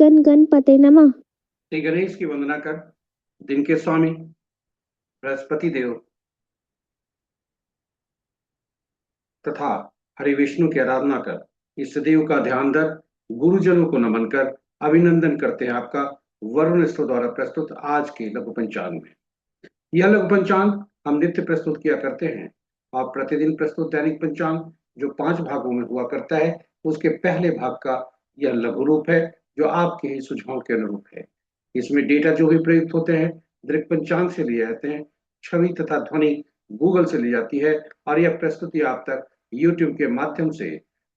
गण गणपते नमः। श्री गणेश की वंदना कर दिन के स्वामी बृहस्पति देव तथा हरि विष्णु की आराधना कर इस देव का ध्यान धर गुरुजनों को नमन कर अभिनंदन करते हैं आपका वरुण स्टोर द्वारा प्रस्तुत आज के लघु पंचांग में। यह लघु पंचांग हम नित्य प्रस्तुत किया करते हैं और प्रतिदिन प्रस्तुत दैनिक पंचांग जो 5 भागों में हुआ करता है उसके पहले भाग का यह लघु रूप है जो आपके ही सुझाव के अनुरूप है। इसमें डेटा जो भी प्रयुक्त होते हैं दृक पंचांग से लिए जाते हैं, छवि तथा ध्वनि गूगल से ली जाती है और यह प्रस्तुति आप तक यूट्यूब के माध्यम से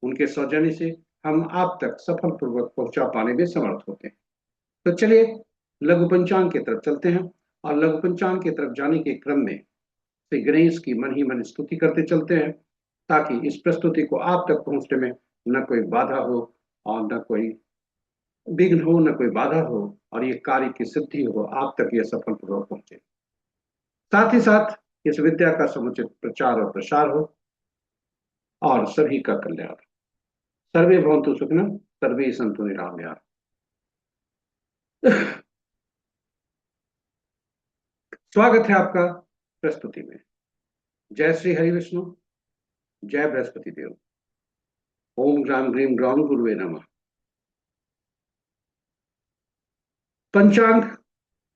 उनके सौजन्य से हम आप तक सफलपूर्वक पहुंचा पाने में समर्थ होते हैं। तो चलिए लघु पंचांग की तरफ चलते हैं और लघु पंचांग की तरफ जाने के क्रम में श्री गणेश की मन ही मन स्तुति करते चलते हैं ताकि इस प्रस्तुति को आप तक पहुंचने में न कोई बाधा हो और न कोई विघ्न हो, न कोई बाधा हो और ये कार्य की सिद्धि हो, आप तक यह सफलपूर्वक पहुंचे। साथ ही साथ इस विद्या का समुचित प्रचार और प्रसार हो और सभी का कल्याण। सर्वे भवन्तु सुखिनः, सर्वे सन्तु निरामयाः। स्वागत है आपका प्रस्तुति में। जय श्री हरि विष्णु, जय बृहस्पति देव। ओम ग्राम ग्रीम ग्राम गुरुवे नमः। पंचांग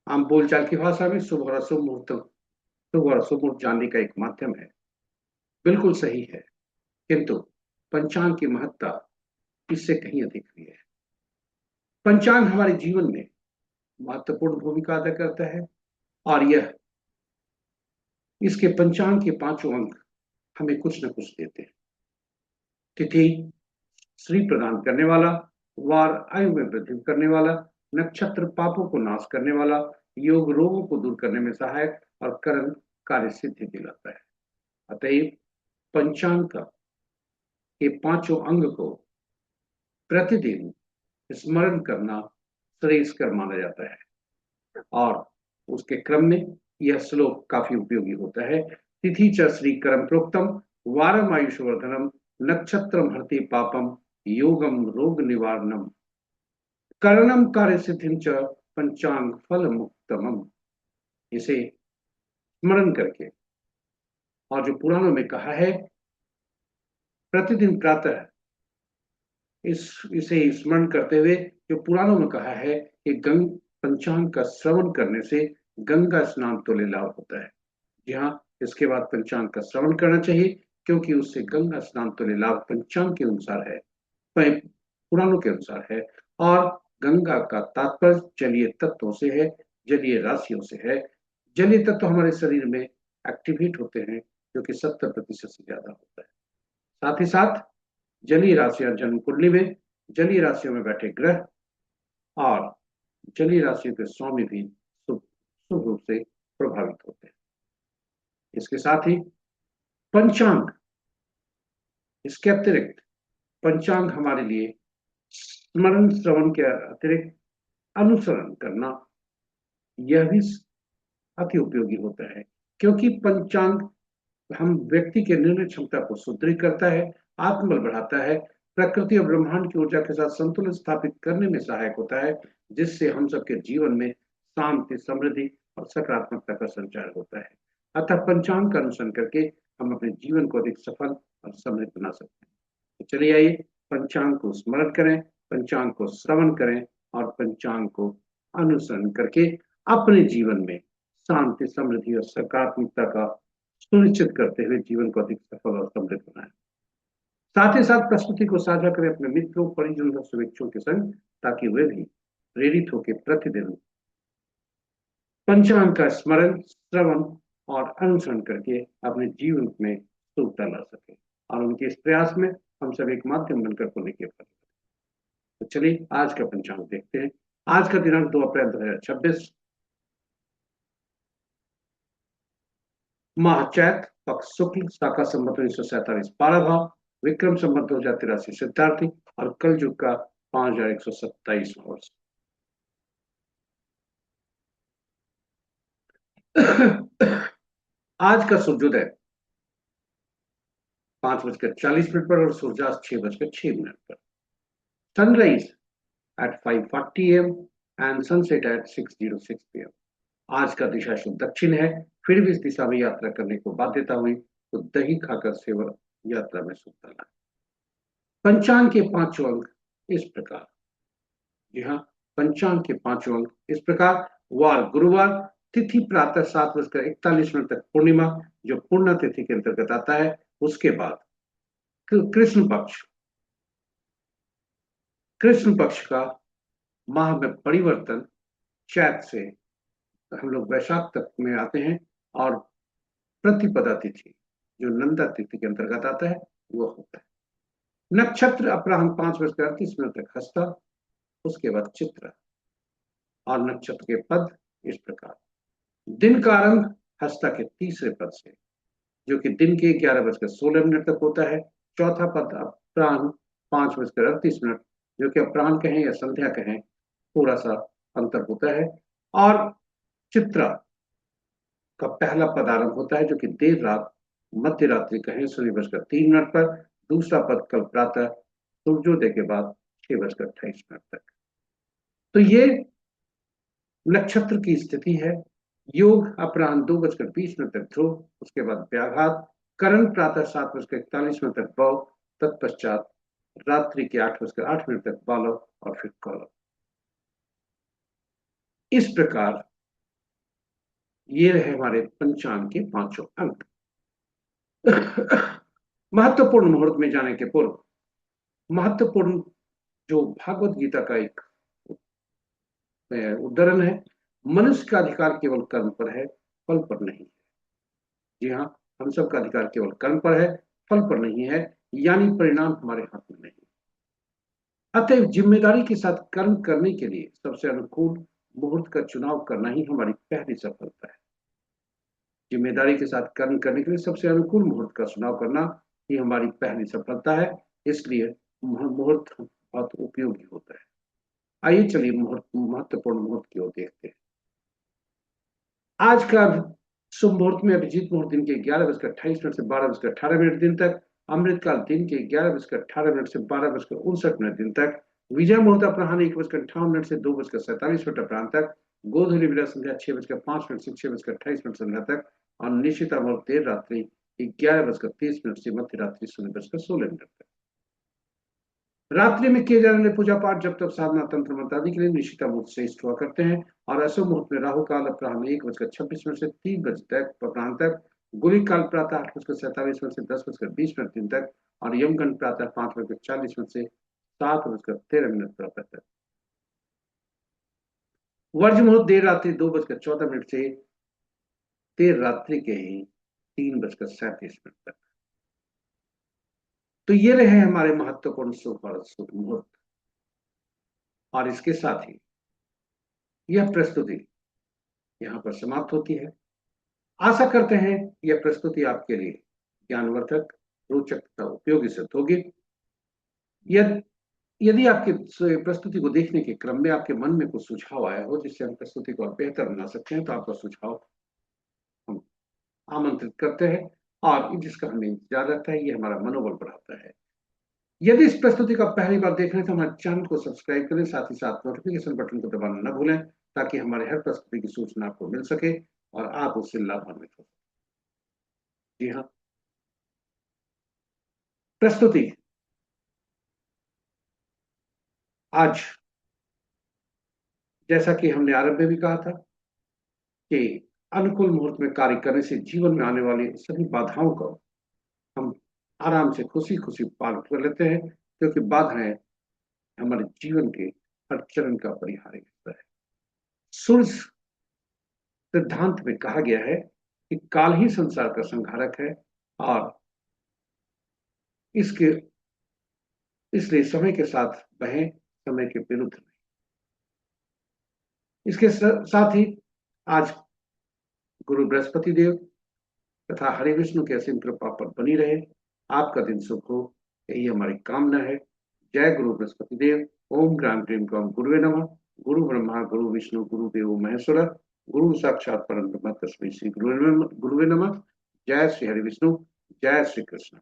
आम बोलचाल की भाषा में शुभ और अशुभ मुहूर्त, शुभ और अशुभ मुहूर्त जानने का एक माध्यम है। बिल्कुल सही है, किंतु पंचांग की महत्ता इससे कहीं अधिक भी है। पंचांग हमारे जीवन में महत्वपूर्ण भूमिका अदा करता है और यह इसके पंचांग के 5 अंक हमें कुछ न कुछ देते हैं। तिथि श्री प्रदान करने वाला, वार आयु में वृद्धि करने वाला, नक्षत्र पापों को नाश करने वाला, योग रोगों को दूर करने में सहायक और करण कार्य सिद्धि दिलाता है। अतएव पंचांग के 5 अंग को प्रतिदिन स्मरण करना श्रेयस्कर माना जाता है और उसके क्रम में यह श्लोक काफी उपयोगी होता है। तिथि च श्री करम प्रोक्तम वारम आयुषवर्धनम नक्षत्रम हरति पापम योगम रोग निवारणम करणम कार्य सिद्धिम च पंचांग फल मुक्तमम। इसे स्मरण करके और जो पुराणों में कहा है प्रतिदिन प्रातः इसे स्मरण करते हुए जो पुराणों में कहा है कि पंचांग का श्रवण करने से गंगा स्नान तुल्य लाभ होता है। जी हाँ, इसके बाद पंचांग का श्रवण करना चाहिए क्योंकि उससे गंगा स्नान तुल्य लाभ पंचांग के अनुसार है, पुराणों के अनुसार है। और गंगा का तात्पर्य जलीय तत्वों से है, जलीय राशियों से है। जलीय तत्व हमारे शरीर में एक्टिवेट होते हैं जो कि 70% से ज्यादा होता है। साथ ही साथ जलीय राशियां जन्म कुंडली में जलीय राशियों में बैठे ग्रह और जलीय राशियों के स्वामी भी शुभ रूप से प्रभावित होते हैं। इसके साथ ही पंचांग, इसके अतिरिक्त पंचांग हमारे लिए स्मरण श्रवण के अतिरिक्त अनुसरण करना यह भी अति उपयोगी होता है क्योंकि पंचांग हम व्यक्ति के निर्णय क्षमता को सुदृढ़ करता है, आत्मबल बढ़ाता है, प्रकृति और ब्रह्मांड की ऊर्जा के साथ संतुलन स्थापित करने में सहायक होता है, जिससे हम सबके जीवन में शांति, समृद्धि और सकारात्मकता का संचार होता है। अतः पंचांग का अनुसरण करके हम अपने जीवन को अधिक सफल और समृद्ध बना सकते हैं। तो चलिए आइए पंचांग को स्मरण करें, पंचांग को श्रवण करें और पंचांग को अनुसरण करके अपने जीवन में शांति, समृद्धि और सकारात्मकता का सुनिश्चित करते हुए जीवन को अधिक सफल और समृद्ध बनाएं। साथ ही साथ प्रस्तुति को साझा करें अपने मित्रों, परिजनों और शुभेच्छुओं के संग ताकि वे भी प्रेरित होकर प्रतिदिन पंचांग का स्मरण, श्रवण और अनुसरण करके अपने जीवन में शुभता ला सके और उनके इस प्रयास में हम सब एक माध्यम बनकर पुण्य के फल। तो चलिए आज का पंचांग देखते हैं। आज का दिनांक 2 अप्रैल 2026, माह चैत, पक्ष शुक्ल, शाखा संवत 1947 12 भाव, विक्रम संवत 2083 सिद्धार्थी और कल युग का 5127 वर्ष। आज का सूर्योदय 5:40 पर और सूर्यास्त 6:06 पर। Sunrise at 5:40 a.m. and sunset at 6:06 p.m. आज का दिशा शुभ दक्षिण है, फिर भी इस दिशा में यात्रा करने को बाध्यता हुई तो दही खाकर सेवा यात्रा में सुख डाला। पंचांग के पांचों अंक इस प्रकार, जी हाँ, पंचांग के पांचों अंक इस प्रकार। वार गुरुवार, तिथि प्रातः 7:41 तक पूर्णिमा, जो पूर्णा तिथि के अंतर्गत आता है। उसके बाद कृष्ण पक्ष, कृष्ण पक्ष का माह में परिवर्तन चैत से हम लोग वैशाख तक में आते हैं, और प्रतिपदा तिथि जो नंदा तिथि के अंतर्गत आता है वो होता है। नक्षत्र अपराह्न 5:38 तक हस्ता, उसके बाद चित्रा, और नक्षत्र के पद इस प्रकार। दिन का आरंभ हस्ता के तीसरे पद से, जो कि दिन के 11:16 तक होता है। चौथा पद अपराह्न 5:38, जो कि अपराह्न कहें या संध्या कहें, थोड़ा सा अंतर होता है। और चित्रा का पहला पद आरंभ होता है, जो कि देर रात मध्य रात्रि कहें 3:03 पर। दूसरा पद कल प्रातः सूर्योदय के बाद 6:28 तक। तो ये नक्षत्र की स्थिति है। योग अपराह्न 2:20 तक ध्रुव, उसके बाद व्याघात। करण प्रातः 7:41 तक बौ, तत्पश्चात रात्रि के 8:08 तक बालव, और फिर कौलव। इस प्रकार ये रहे हमारे पंचांग के पांचों अंक। महत्वपूर्ण मुहूर्त में जाने के पूर्व, महत्वपूर्ण जो भागवत गीता का एक उद्धरण है, मनुष्य का अधिकार केवल कर्म पर है, फल पर नहीं है। जी हाँ, हम सबका अधिकार केवल कर्म पर है, फल पर नहीं है, यानी परिणाम हमारे हाथ में नहीं। अतएव जिम्मेदारी के साथ कर्म करने के लिए सबसे अनुकूल मुहूर्त का चुनाव करना ही हमारी पहली सफलता है। जिम्मेदारी के साथ कर्म करने के लिए सबसे अनुकूल मुहूर्त का चुनाव करना ही हमारी पहली सफलता है। इसलिए मुहूर्त बहुत उपयोगी होता है। आइए चलिए महत्वपूर्ण मुहूर्त की ओर देखते हैं। आज का शुभ मुहूर्त में अभिजीत मुहूर्त दिन के 11:28 से 12:18 दिन तक, अमृतकाल दिन के 11:18 से 12:59 दिन तक, विजय मुहूर्त अपराह्न 1:58 से 2:47 अपराह्न तक, गोधूलि विदा संध्या 6:05 से 6:28 संध्या तक, और निशिता मुहूर्त देर रात्रि 11:30 से मध्य रात्रि 0:16 तक। रात्रि में किए जाने वाले पूजा पाठ, जब तक साधना, तंत्र मंत्र आदि के लिए निशिता मुहूर्त से हुआ करते हैं। और अशुभ मुहूर्त में राहु काल अपराह्न 1:26 से 3 बजे तक अपराह्न तक, गुलिक काल प्रातः 8:47 से 10:20 दिन तक, और यमगंड प्रातः 5:40 से 7:13 प्रातः तक। वर्ज मुहूर्त देर रात्रि 2:14 से देर रात्रि के ही 3:37 तक। तो ये रहे हमारे महत्वपूर्ण शुभ मुहूर्त, और इसके साथ ही यह प्रस्तुति यहाँ पर समाप्त होती है। आशा करते हैं यह प्रस्तुति आपके लिए ज्ञानवर्धक, रोचक तथा उपयोगी सिद्ध होगी। यदि आपके प्रस्तुति को देखने के क्रम में आपके मन में कुछ सुझाव आया हो जिससे हम प्रस्तुति को और बेहतर बना सकते हैं, तो आपका सुझाव हम आमंत्रित करते हैं, और जिसका हमें इंतजार रहता है, ये हमारा मनोबल बढ़ाता है। यदि इस प्रस्तुति का पहली बार देख रहे हैं तो हमारे चैनल को सब्सक्राइब करें, साथ ही साथ नोटिफिकेशन बटन को दबाना न भूलें, ताकि हमारे हर प्रस्तुति की सूचना आपको मिल सके और आप उससे लाभान्वित हो। जी हाँ, प्रस्तुति आज, जैसा कि हमने आरंभ में भी कहा था, कि अनुकूल मुहूर्त में कार्य करने से जीवन में आने वाली सभी बाधाओं को हम आराम से खुशी खुशी पार कर लेते हैं, क्योंकि बाधाएं हमारे जीवन के हर चरण का परिहार हिस्सा है। सूर्य सिद्धांत में कहा गया है कि काल ही संसार का संहारक है, और इसके इसलिए समय के साथ बहें, समय के विरुद्ध नहीं। इसके साथ ही आज गुरु बृहस्पति देव तथा हरि विष्णु की असीम कृपा पर बनी रहे, आपका दिन शुभ हो, यही हमारी कामना है। जय गुरु बृहस्पति देव। ओम ग्राम ग्रीम ग्राम गुरुवे नमः। गुरु ब्रह्मा गुरु विष्णु गुरु देव महेश्वर, गुरु साक्षात परम ब्रह्म तस्मै श्री गुरुवे नमः। जय श्री हरि विष्णु, जय श्री कृष्ण।